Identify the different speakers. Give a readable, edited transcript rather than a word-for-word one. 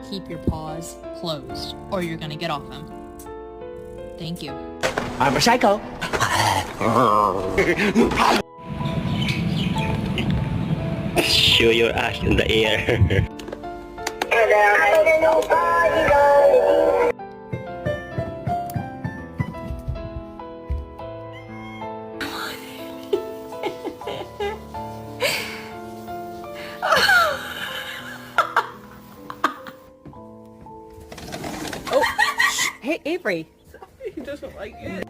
Speaker 1: Keep your paws closed, or you're gonna get off them. Thank you.
Speaker 2: I'm a psycho.
Speaker 3: Show your ass in the air.
Speaker 4: Hey, Avery.
Speaker 5: He doesn't like it.